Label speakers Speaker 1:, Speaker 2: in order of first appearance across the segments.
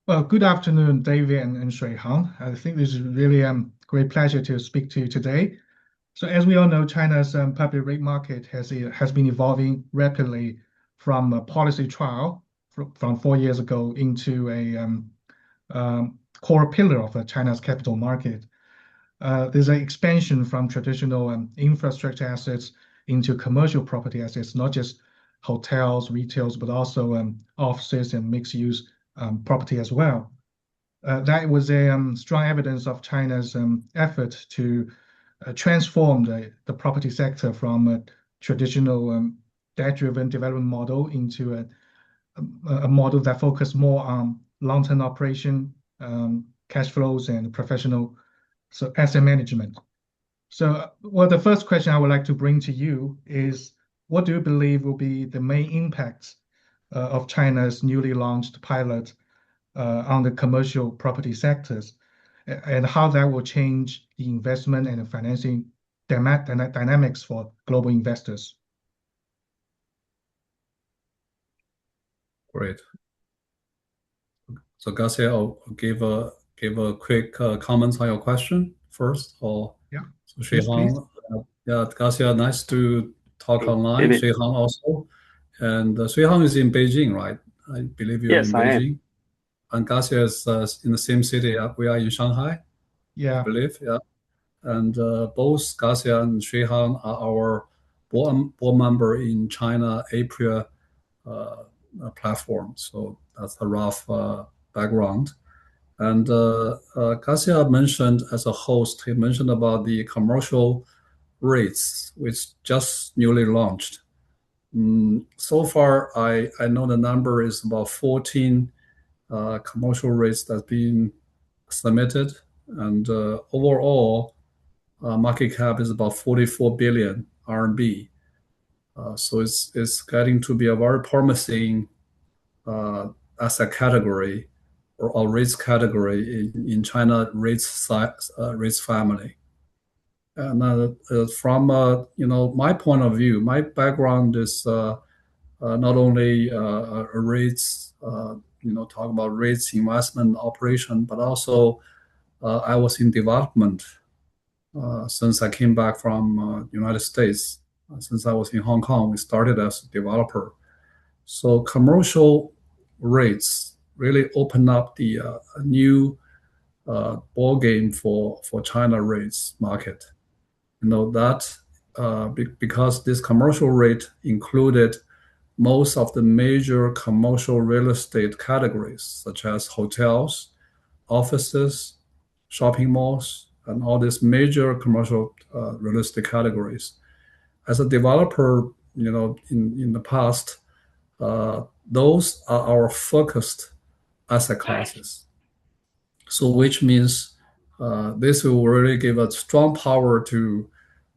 Speaker 1: Well, good afternoon, David and Shuihang. I think this is really great pleasure to speak to you today. So as we all know, China's public REIT market has been evolving rapidly from a policy trial from 4 years ago into a core pillar of China's capital market. There's an expansion from traditional infrastructure assets into commercial property assets, not just hotels, retails, but also offices and mixed-use property as well. That was a strong evidence of China's effort to transform the property sector from a traditional debt-driven development model into a model that focused more on long-term operation, cash flows, and professional asset management. So, well, the first question I would like to bring to you is, what do you believe will be the main impacts of China's newly launched pilot on the commercial property sectors, and how that will change the investment and the financing dynamics for global investors?
Speaker 2: Great. So Garcia, I'll give a quick comments on your question first. Or
Speaker 1: Yeah,
Speaker 2: so
Speaker 1: please.
Speaker 2: Shuihang, yeah, Garcia, nice to talk online.
Speaker 3: David.
Speaker 2: Shuihang also, and Shuihang is in Beijing, right? I believe you're
Speaker 3: Yes,
Speaker 2: in
Speaker 3: I am.
Speaker 2: Beijing. And Garcia is in the same city. We are in Shanghai, I
Speaker 1: Yeah,
Speaker 2: believe. Yeah, and both Garcia and Shuihang are our board member in China April platform. So that's a rough background. And Garcia mentioned as a host, he mentioned about the commercial REITs, which just newly launched. So far, I know the number is about 14 commercial REITs that's been submitted, and overall market cap is about 44 billion RMB. So it's getting to be a very promising asset category or REITs category in China REITs family. And from my point of view, my background is not only REITs, talk about REITs investment operation, but also I was in development since I came back from United States. Since I was in Hong Kong, we started as a developer. So commercial REITs really open up the new ball game for China REITs market. Because this commercial REIT included most of the major commercial real estate categories, such as hotels, offices, shopping malls, and all these major commercial real estate categories. As a developer, in the past, those are our focused asset classes. So which means this will really give a strong power to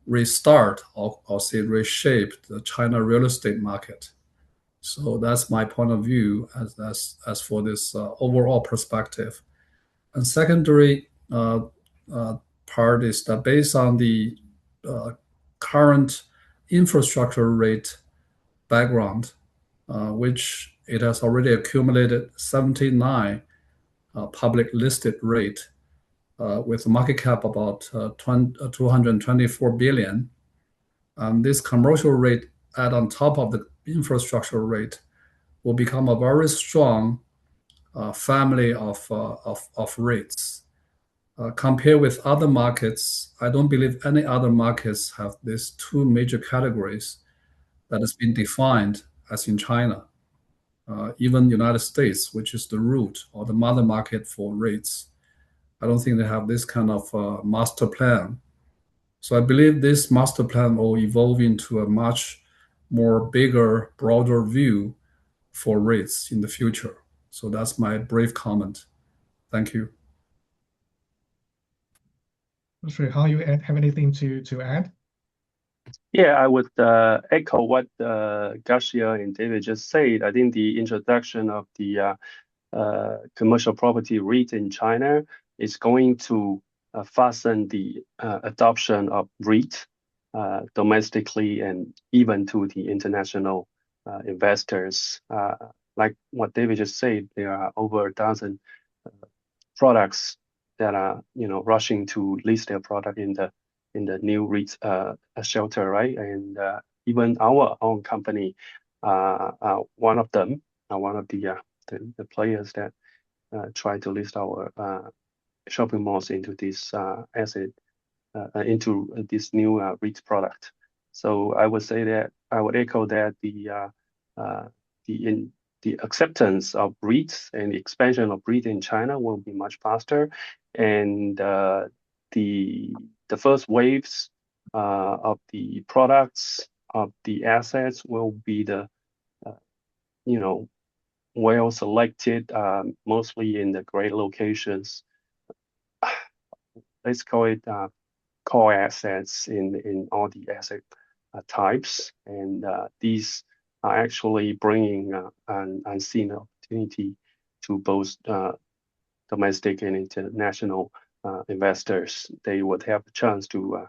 Speaker 2: restart or say reshape the China real estate market. So that's my point of view as for this overall perspective. And secondary part is that based on the current infrastructure rate background, which it has already accumulated 79 public listed rate with a market cap about 224 billion. This commercial rate add on top of the infrastructure rate will become a very strong family of REITs. Compared with other markets, I don't believe any other markets have these two major categories that has been defined as in China. Even United States, which is the root or the mother market for REITs, I don't think they have this kind of master plan. So I believe this master plan will evolve into a much more bigger, broader view for REITs in the future. So that's my brief comment. Thank you.
Speaker 1: Sure. How you have anything to add?
Speaker 3: Yeah, I would echo what Garcia and David just said. I think the introduction of the commercial property REIT in China is going to fasten the adoption of REIT domestically and even to the international investors. Like what David just said, there are over a dozen products that are rushing to list their product in the new REIT shelter, right? And even our own company, one of them, one of the players that try to list our shopping malls into this asset, into this new REIT product. So I would say that I would echo that the acceptance of REITs and the expansion of REIT in China will be much faster, and the first waves of the products of the assets will be the well selected, mostly in the great locations. Let's call it core assets in all the asset types, and these are actually bringing an unseen opportunity to both domestic and international investors. They would have a chance to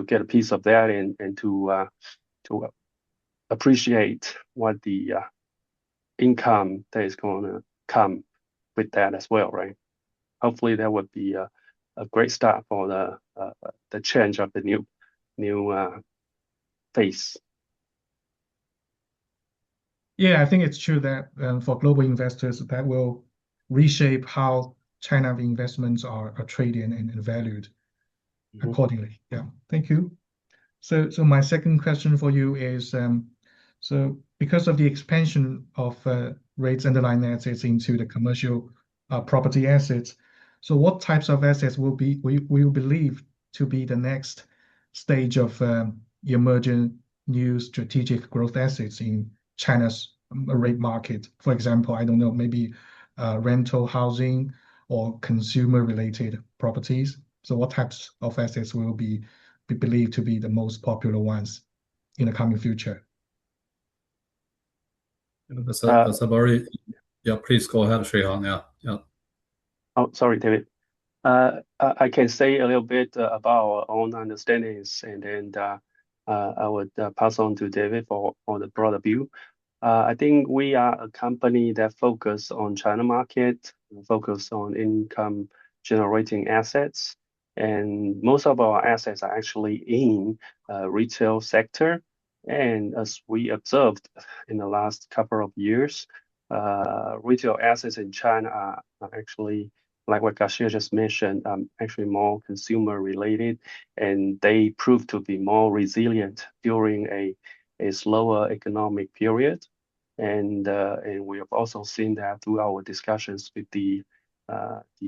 Speaker 3: get a piece of that and to appreciate what the income that is going to come with that as well, right? Hopefully, that would be a great start for the change of the new phase.
Speaker 1: Yeah, I think it's true that for global investors, that will reshape how China investments are traded and valued accordingly. Yeah, thank you. So my second question for you is, so because of the expansion of REITs underlying assets into the commercial property assets, so what types of assets will you believe to be the next stage of emerging new strategic growth assets in China's REIT market? For example, I don't know, maybe rental housing or consumer-related properties. So what types of assets will be believed to be the most popular ones in the coming future?
Speaker 2: That's a very, yeah, please go ahead, Shuihang. Yeah.
Speaker 3: Oh, sorry, David. I can say a little bit about our own understandings, and then I would pass on to David for the broader view. I think we are a company that focus on China market, focus on income generating assets, and most of our assets are actually in retail sector. And as we observed in the last couple of years, retail assets in China are actually, like what Garcia just mentioned, actually more consumer related, and they prove to be more resilient during a slower economic period. And we have also seen that through our discussions with the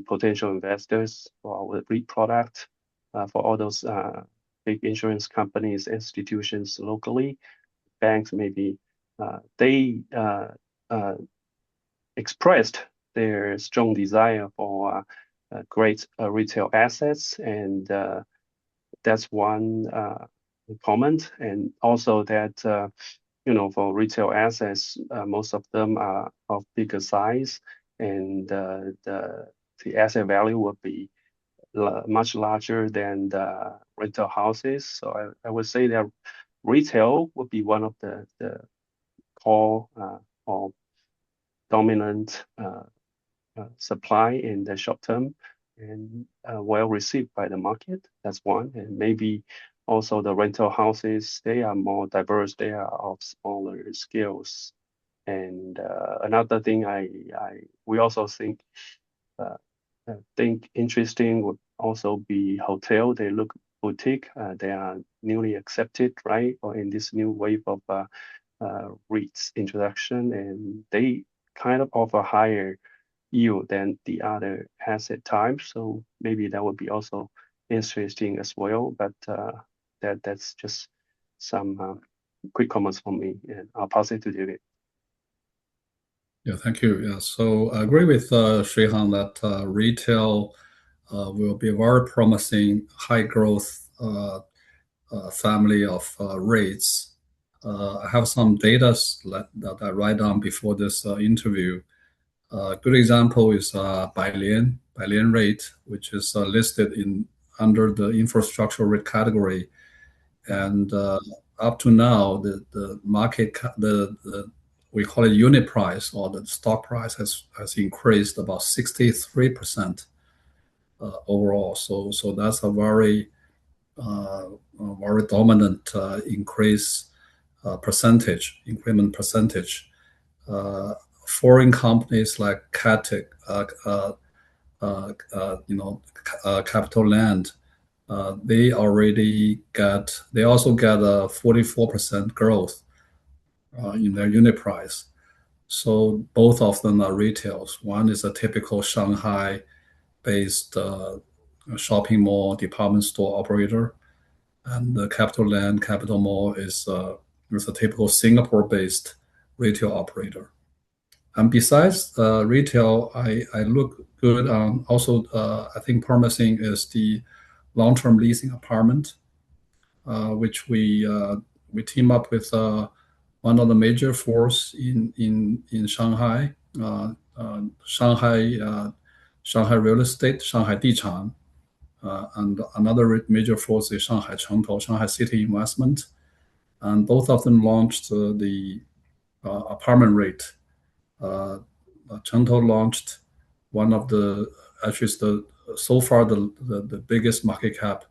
Speaker 3: potential investors for our REIT product, for all those big insurance companies, institutions locally, banks maybe, they expressed their strong desire for great retail assets, and that's one comment. And also that for retail assets, most of them are of bigger size, and the asset value will be much larger than the rental houses. So I would say that retail would be one of the core or dominant supply in the short term, and well received by the market. That's one. And maybe also the rental houses, they are more diverse, they are of smaller scales. And another thing we also think interesting would also be hotel. They look boutique. They are newly accepted, right? Or in this new wave of REITs introduction, and they kind of offer higher yield than the other asset types. So maybe that would be also interesting as well. But that's just some quick comments from me, and I'll pass it to David.
Speaker 2: Yeah, thank you. Yeah, so I agree with Shuihang that retail will be a very promising high growth family of REITs. I have some data that I write down before this interview. A good example is Bailian REIT, which is listed under the infrastructure REIT category, and up to now the market the we call it unit price, or the stock price has increased about 63% overall. So that's a very dominant increment percentage. Foreign companies like Capital Land, they also get a 44% growth in their unit price. So both of them are retails. One is a typical Shanghai-based shopping mall department store operator, and the Capital Land Capital Mall is a typical Singapore-based retail operator. And besides retail, I look good on also. I think promising is the long-term leasing apartment, which we team up with one of the major force in Shanghai, Shanghai Real Estate, Shanghai Dichang, and another major force is Shanghai Chengtou, Shanghai City Investment, and both of them launched the apartment REIT. Chengtou launched one of the so far the biggest market cap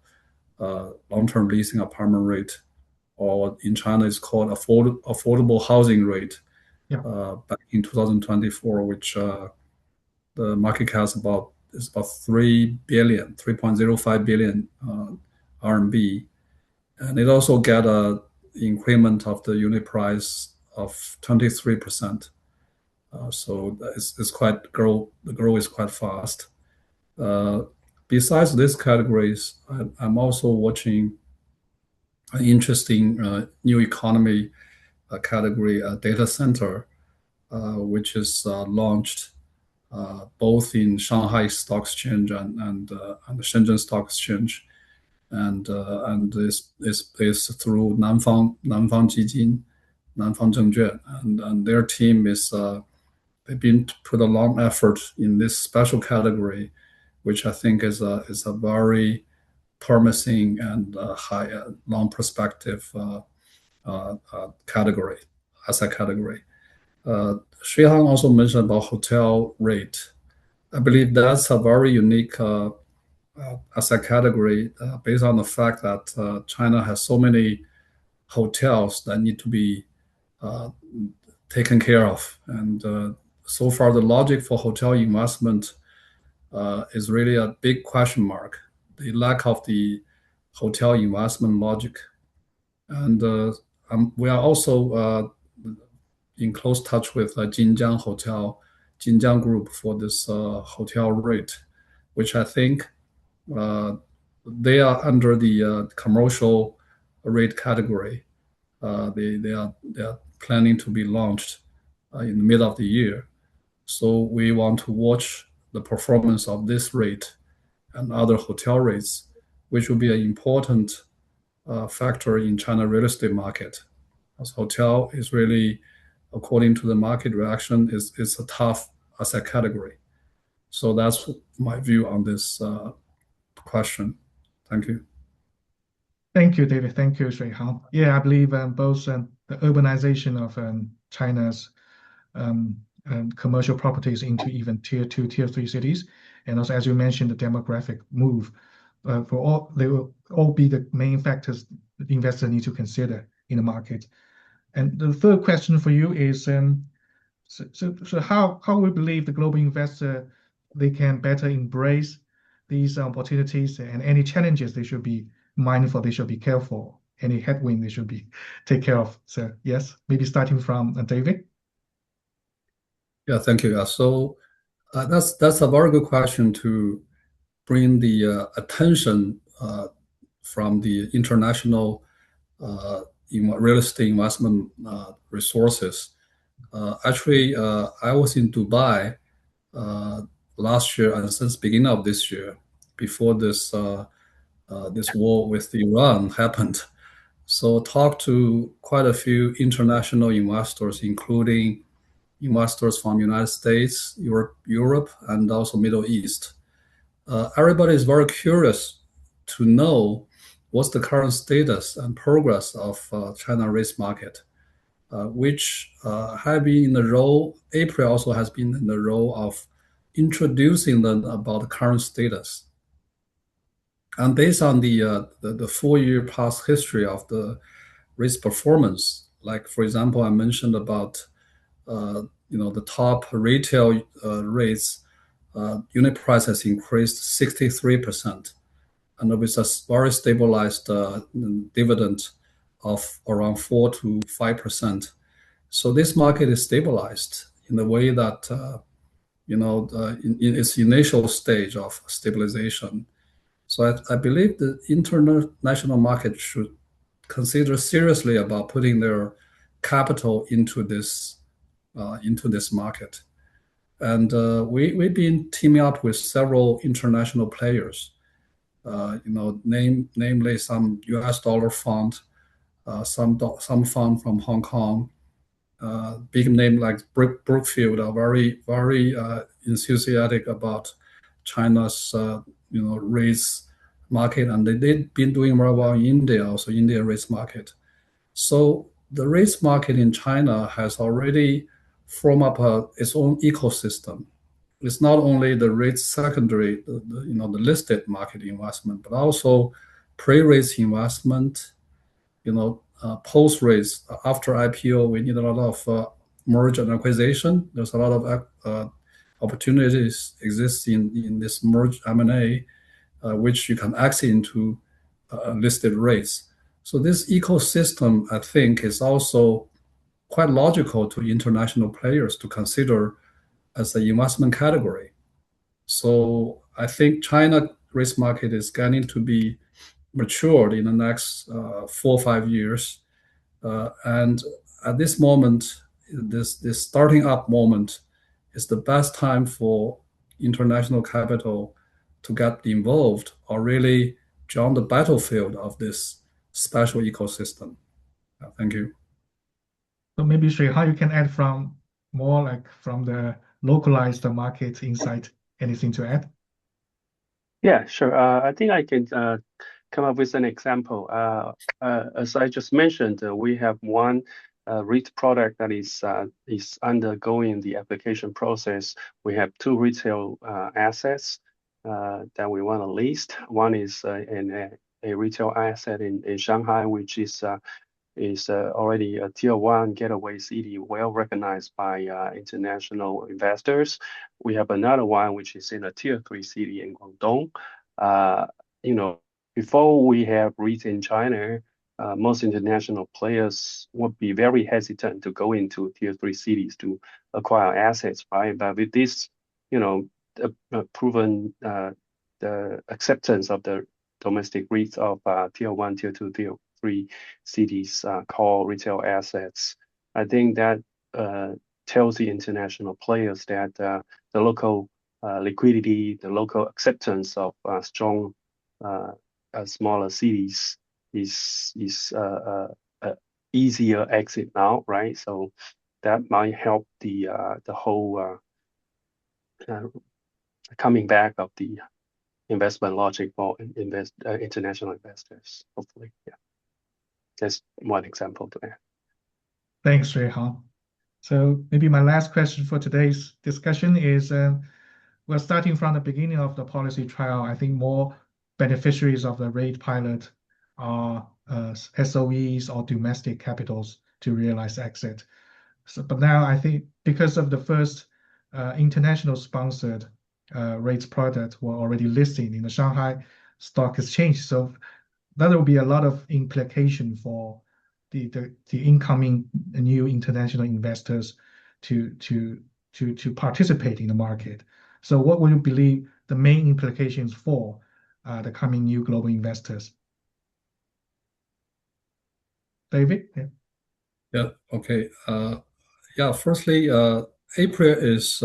Speaker 2: long-term leasing apartment REIT, or in China it's called affordable housing REIT.
Speaker 1: Yeah.
Speaker 2: Back in 2024, which the market cap is about 3.05 billion RMB, and it also got a increment of the unit price of 23%. So it's quite the growth is quite fast. Besides these categories, I'm also watching an interesting new economy category, data center, which is launched both in Shanghai Stock Exchange and the Shenzhen Stock Exchange, and is through Nanfang Jijin, Nanfang Zhengjuan, and their team is they've been put a long effort in this special category, which I think is a very promising and high long perspective category, asset category. Shuihang also mentioned about hotel REIT. I believe that's a very unique asset category based on the fact that China has so many hotels that need to be taken care of, and so far the logic for hotel investment is really a big question mark. The lack of the hotel investment logic, and we are also in close touch with Jinjiang Group for this hotel REIT, which I think they are under the commercial REIT category. They are planning to be launched in the middle of the year. So we want to watch the performance of this REIT and other hotel REITs, which will be an important factor in China real estate market. As hotel is really, according to the market reaction, is a tough asset category. So that's my view on this question. Thank you.
Speaker 1: Thank you, David. Thank you, Shuihang. Yeah, I believe both the urbanization of China's commercial properties into even tier 2, tier 3 cities, and also, as you mentioned, the demographic move, they will all be the main factors that investors need to consider in the market. And the third question for you is, so how we believe the global investor, they can better embrace these opportunities, and any challenges they should be mindful, they should be careful, any headwind they should be take care of. So yes, maybe starting from David.
Speaker 2: Yeah, thank you. So that's a very good question to bring the attention from the international real estate investment resources. Actually, I was in Dubai last year, and since beginning of this year, before this war with Iran happened. So talked to quite a few international investors, including investors from United States, Europe, and also Middle East. Everybody is very curious to know what's the current status and progress of China REIT market. which have been in the role, April also has been in the role of introducing them about the current status. And based on the 4-year past history of the REITs performance, like for example, I mentioned about the top retail REITs, unit price has increased 63%, and with a very stabilized dividend of around 4 to 5%. So this market is stabilized in the way that in its initial stage of stabilization. So I believe the international market should consider seriously about putting their capital into this market. And we've been teaming up with several international players, namely some US dollar fund, some fund from Hong Kong, big name like Brookfield are very, very enthusiastic about China's REITs market, and they've been doing very well in India, also India REITs market. So the REITs market in China has already formed up its own ecosystem. It's not only the REITs secondary, the listed market investment, but also pre-REITs investment, post-REITs. After IPO, we need a lot of merger and acquisition. There's a lot of opportunities exist in this merge M&A, which you can access into listed REITs. So this ecosystem, I think, is also quite logical to international players to consider as an investment category. So I think China REITs market is getting to be matured in the next 4 or 5 years. And at this moment, this starting up moment is the best time for international capital to get involved or really join the battlefield of this special ecosystem. Thank you.
Speaker 1: So maybe Shuihang, you can add from the localized market insight. Anything to add?
Speaker 3: Yeah, sure. I think I can come up with an example. As I just mentioned, we have one REIT product that is undergoing the application process. We have 2 retail assets that we want to list. One is a retail asset in Shanghai, which is already a tier 1 getaway city, well recognized by international investors. We have another one which is in a tier 3 city in Guangdong. Before we have REIT in China, most international players would be very hesitant to go into tier 3 cities to acquire assets, right? But with this, proven the acceptance of the domestic REITs of tier 1, tier 2, tier 3 cities called retail assets, I think that tells the international players that the local liquidity, the local acceptance of strong smaller cities is easier exit now, right? So that might help the whole coming back of the investment logic for international investors, hopefully. Yeah, that's one example to add.
Speaker 1: Thanks, Shuihang. So maybe my last question for today's discussion is, we're starting from the beginning of the policy trial. I think more beneficiaries of the REIT pilot are SOEs or domestic capitals to realize exit. So, but now I think because of the first international sponsored REITs product were already listed in the Shanghai Stock Exchange, so that will be a lot of implication for the incoming new international investors to participate in the market. So what would you believe the main implications for the coming new global investors? David?
Speaker 2: Yeah, okay. Firstly, April is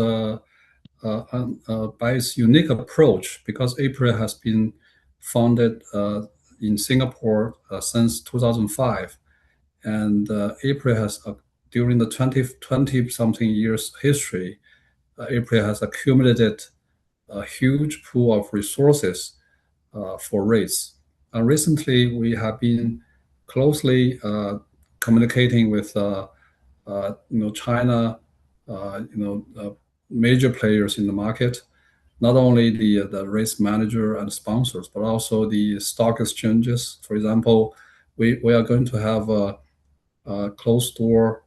Speaker 2: by its unique approach, because April has been founded in Singapore since 2005. And April has, during the 20-something years history, April has accumulated a huge pool of resources for REITs. Recently, we have been closely communicating with China, major players in the market, not only the race manager and sponsors, but also the stock exchanges. For example, we are going to have a closed door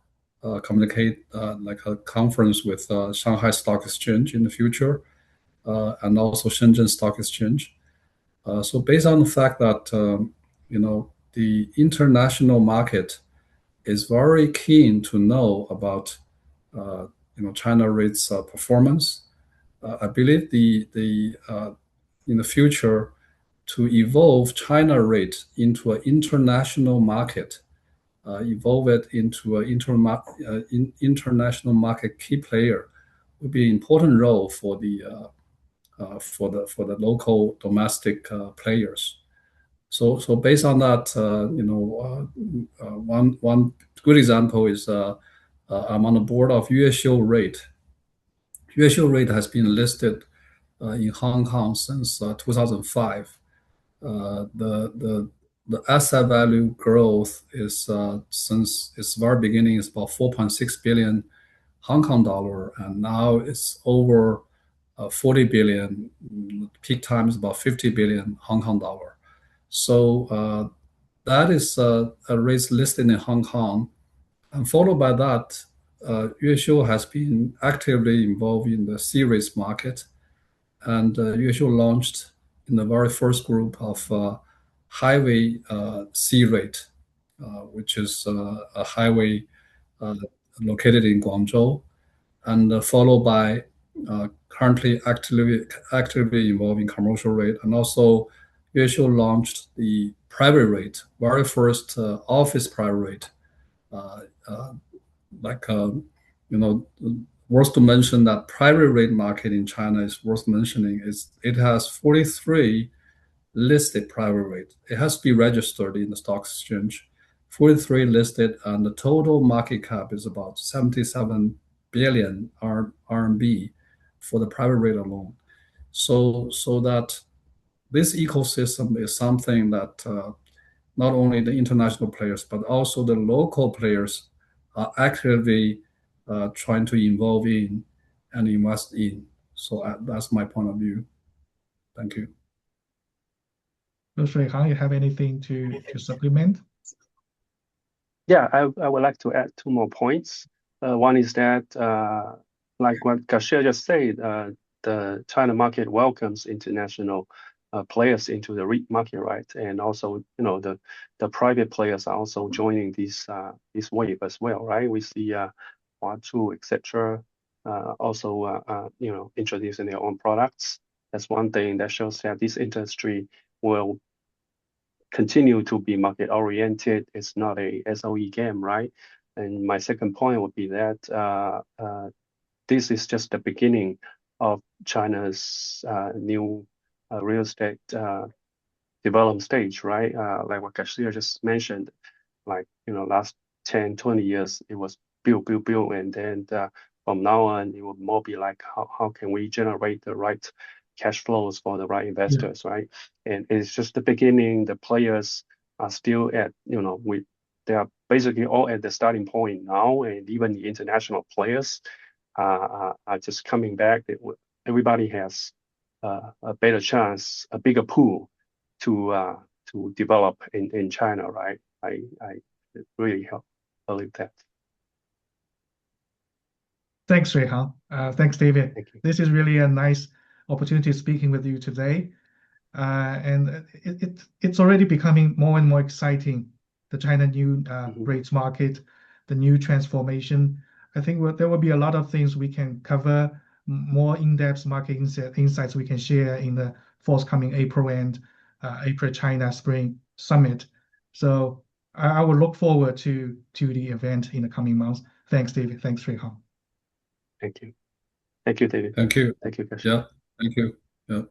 Speaker 2: communicate like a conference with Shanghai Stock Exchange in the future, and also Shenzhen Stock Exchange. So based on the fact that the international market is very keen to know about China REITs performance, I believe in the future to evolve China REIT into an international market, evolve it into an international market key player would be an important role for the local domestic players. So based on that, one good example is I'm on the board of Yuexiu REIT. Yuexiu REIT has been listed in Hong Kong since 2005. The asset value growth is since its very beginning is about 4.6 billion Hong Kong dollar, and now it's over 40 billion. Peak time is about 50 billion Hong Kong dollar. So that is a REIT listed in Hong Kong, and followed by that, Yuexiu has been actively involved in the C-REITs market, and Yuexiu launched in the very first group of highway C-REIT, which is a highway located in Guangzhou, and followed by currently actively involved in commercial REIT, and also Yuexiu launched the private REIT, very first office private REIT. Worth to mention that private REIT market in China is worth mentioning is it has 43 listed private REIT. It has to be registered in the stock exchange. 43 listed, and the total market cap is about 77 billion RMB for the private REIT alone. So that this ecosystem is something that not only the international players, but also the local players are actively trying to involve in and invest in. So that's my point of view. Thank you.
Speaker 1: So Shuihang, you have anything to supplement?
Speaker 3: Yeah, I would like to add two more points. One is that, like what Garcia just said, the China market welcomes international players into the REIT market, right? And also, the private players are also joining this wave as well, right? We see Huazhu, etc. Also, introducing their own products. That's one thing that shows that this industry will continue to be market oriented. It's not a SOE game, right? And my second point would be that this is just the beginning of China's new real estate development stage, right? Like what Garcia just mentioned, last 10, 20 years, it was build, and then from now on, it will more be like how can we generate the right cash flows for the right investors, right? And it's just the beginning. The players are still at, they are basically all at the starting point now, and even the international players are just coming back. Everybody has a better chance, a bigger pool to develop in China, right? I really believe that.
Speaker 1: Thanks, Shuihang. Thanks, David.
Speaker 3: Thank you.
Speaker 1: This is really a nice opportunity speaking with you today. And it's already becoming more and more exciting, the China new REITs market, the new transformation. I think there will be a lot of things we can cover, more in-depth market insights we can share in the forthcoming April and April China Spring Summit. So I will look forward to the event in the coming months. Thanks, David. Thanks, Shuihang.
Speaker 3: Thank you. Thank you, David.
Speaker 2: Thank you.
Speaker 3: Thank you, Garcia.
Speaker 2: Yeah, thank you. Yeah.